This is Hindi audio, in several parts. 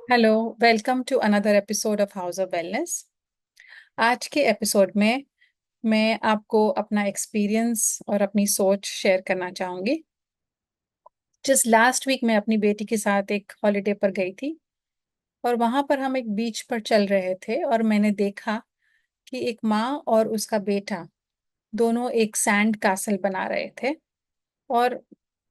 Hello. Welcome to another episode of House of Wellness. आज के एपिसोड में मैं आपको अपना एक्सपीरियंस और अपनी सोच शेयर करना चाहूँगी। जस्ट लास्ट वीक मैं अपनी बेटी के साथ एक हॉलिडे पर गई थी और वहाँ पर हम एक बीच पर चल रहे थे और मैंने देखा कि एक माँ और उसका बेटा दोनों एक सैंड कासल बना रहे थे। और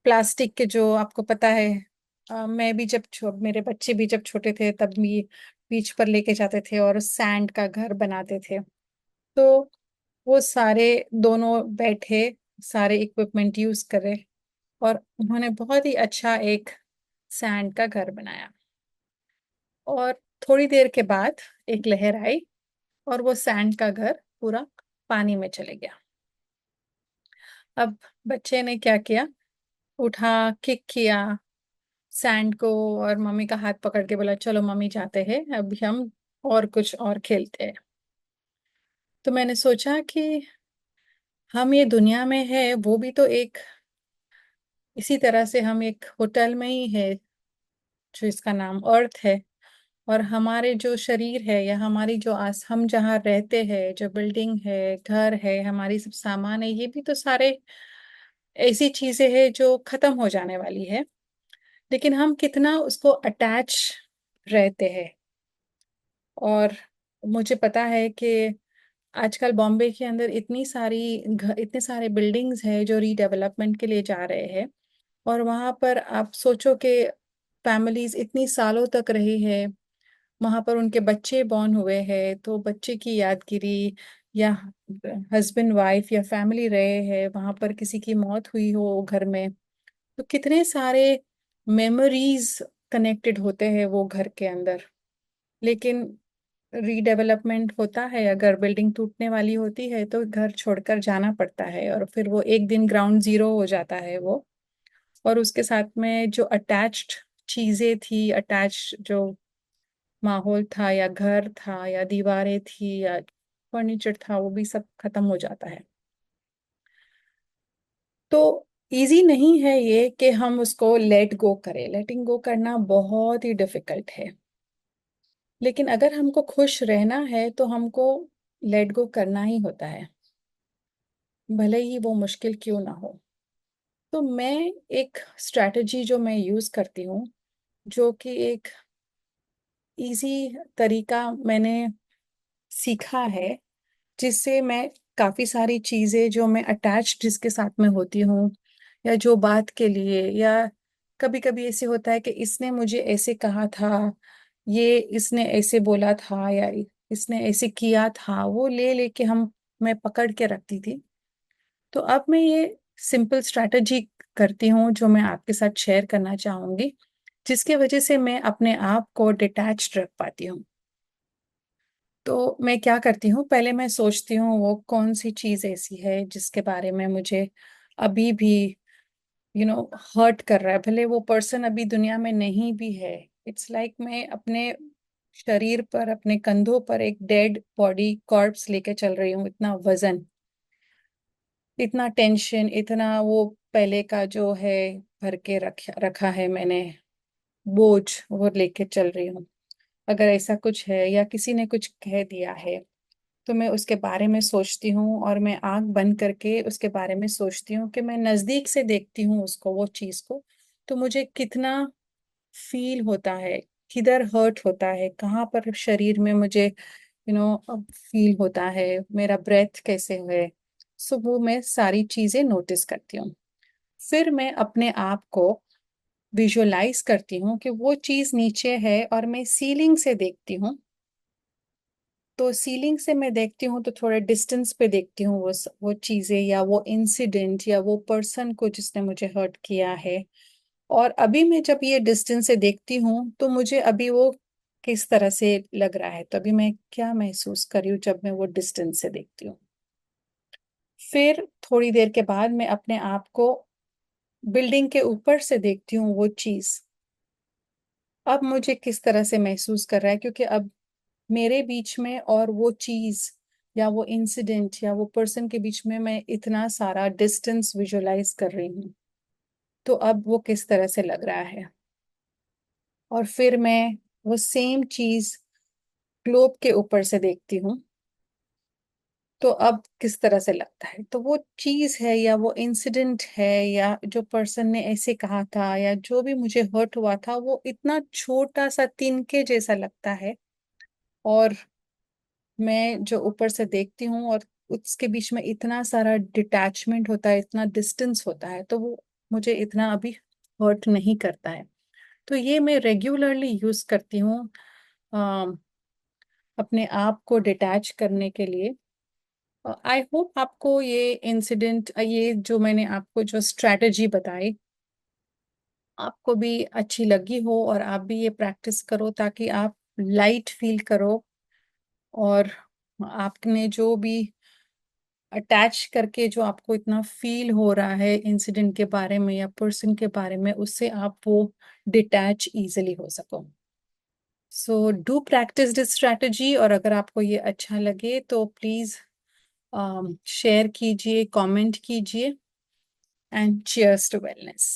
प्लास्टिक के, जो आपको पता है, मैं भी मेरे बच्चे भी जब छोटे थे तब भी बीच पर लेके जाते थे और सैंड का घर बनाते थे। तो वो सारे दोनों बैठे, सारे इक्विपमेंट यूज करे और उन्होंने बहुत ही अच्छा एक सैंड का घर बनाया। और थोड़ी देर के बाद एक लहर आई और वो सैंड का घर पूरा पानी में चले गया। अब बच्चे ने क्या किया, उठा, किक किया सैंड को और मम्मी का हाथ पकड़ के बोला चलो मम्मी जाते हैं, अभी हम और कुछ और खेलते हैं। तो मैंने सोचा कि हम ये दुनिया में है, वो भी तो एक इसी तरह से हम एक होटल में ही है जो इसका नाम अर्थ है। और हमारे जो शरीर है या हमारी जो हम जहाँ रहते हैं, जो बिल्डिंग है, घर है, हमारी सब सामान है, ये भी तो सारे ऐसी चीजें हैं जो खत्म हो जाने वाली है। लेकिन हम कितना उसको अटैच रहते हैं। और मुझे पता है कि आजकल बॉम्बे के अंदर इतने सारे बिल्डिंग्स हैं जो रीडेवलपमेंट के लिए जा रहे हैं। और वहाँ पर आप सोचो कि फैमिलीज इतनी सालों तक रही है, वहाँ पर उनके बच्चे बॉर्न हुए हैं, तो बच्चे की यादगिरी या हस्बैंड वाइफ या फैमिली रहे हैं, वहाँ पर किसी की मौत हुई हो घर में, तो कितने सारे मेमोरीज कनेक्टेड होते हैं वो घर के अंदर। लेकिन रीडेवलपमेंट होता है, अगर बिल्डिंग टूटने वाली होती है तो घर छोड़कर जाना पड़ता है और फिर वो एक दिन ग्राउंड जीरो हो जाता है वो। और उसके साथ में जो अटैच्ड चीजें थी, अटैच जो माहौल था या घर था या दीवारें थी या फर्नीचर था, वो भी सब खत्म हो जाता है। तो इजी नहीं है ये कि हम उसको लेट गो करें। लेटिंग गो करना बहुत ही डिफिकल्ट है। लेकिन अगर हमको खुश रहना है तो हमको लेट गो करना ही होता है, भले ही वो मुश्किल क्यों ना हो। तो मैं एक स्ट्रैटेजी जो मैं यूज करती हूँ, जो कि एक इजी तरीका मैंने सीखा है, जिससे मैं काफी सारी चीजें जो मैं अटैच जिसके साथ में होती हूँ, या जो बात के लिए, या कभी कभी ऐसे होता है कि इसने मुझे ऐसे कहा था, ये इसने ऐसे बोला था, या इसने ऐसे किया था, वो ले लेके हम मैं पकड़ के रखती थी। तो अब मैं ये सिंपल स्ट्रैटेजी करती हूँ जो मैं आपके साथ शेयर करना चाहूंगी, जिसके वजह से मैं अपने आप को डिटैच्ड रख पाती हूँ। तो मैं क्या करती हूँ, पहले मैं सोचती हूँ वो कौन सी चीज़ ऐसी है जिसके बारे में मुझे अभी भी हर्ट कर रहा है, भले वो पर्सन अभी दुनिया में नहीं भी है। इट्स लाइक मैं अपने शरीर पर, अपने कंधों पर एक डेड बॉडी कॉर्प्स लेके चल रही हूँ। इतना वजन, इतना टेंशन, इतना वो पहले का जो है भर के रखा है मैंने, बोझ वो लेके चल रही हूँ। अगर ऐसा कुछ है या किसी ने कुछ कह दिया है तो मैं उसके बारे में सोचती हूँ और मैं आंख बंद करके उसके बारे में सोचती हूँ कि मैं नजदीक से देखती हूँ उसको, वो चीज को, तो मुझे कितना फील होता है, किधर हर्ट होता है, कहाँ पर शरीर में मुझे अब फील होता है, मेरा ब्रेथ कैसे है। सो वो मैं सारी चीजें नोटिस करती हूँ। फिर मैं अपने आप को विजुअलाइज करती हूँ कि वो चीज नीचे है और मैं सीलिंग से देखती हूँ। तो सीलिंग से मैं देखती हूँ तो थोड़े डिस्टेंस पे देखती हूँ वो चीजें या वो इंसिडेंट या वो पर्सन को जिसने मुझे हर्ट किया है। और अभी मैं जब ये डिस्टेंस से देखती हूँ तो मुझे अभी वो किस तरह से लग रहा है, तो अभी मैं क्या महसूस कर रही हूँ जब मैं वो डिस्टेंस से देखती हूँ। फिर थोड़ी देर के बाद मैं अपने आप को बिल्डिंग के ऊपर से देखती हूँ वो चीज, अब मुझे किस तरह से महसूस कर रहा है, क्योंकि अब मेरे बीच में और वो चीज या वो इंसिडेंट या वो पर्सन के बीच में मैं इतना सारा डिस्टेंस विजुअलाइज कर रही हूँ। तो अब वो किस तरह से लग रहा है। और फिर मैं वो सेम चीज ग्लोब के ऊपर से देखती हूँ, तो अब किस तरह से लगता है? तो वो चीज है या वो इंसिडेंट है या जो पर्सन ने ऐसे कहा था या जो भी मुझे हर्ट हुआ था, वो इतना छोटा सा तिनके जैसा लगता है। और मैं जो ऊपर से देखती हूँ और उसके बीच में इतना सारा डिटैचमेंट होता है, इतना डिस्टेंस होता है, तो वो मुझे इतना अभी हर्ट नहीं करता है। तो ये मैं रेगुलरली यूज करती हूँ अपने आप को डिटैच करने के लिए। आई होप आपको ये इंसिडेंट, ये जो मैंने आपको जो स्ट्रैटेजी बताई, आपको भी अच्छी लगी हो और आप भी ये प्रैक्टिस करो ताकि आप लाइट फील करो। और आपने जो भी अटैच करके जो आपको इतना फील हो रहा है इंसिडेंट के बारे में या पर्सन के बारे में, उससे आप वो डिटैच इजीली हो सको। So do practice this strategy. और अगर आपको ये अच्छा लगे तो प्लीज शेयर कीजिए, कमेंट कीजिए। And cheers to wellness.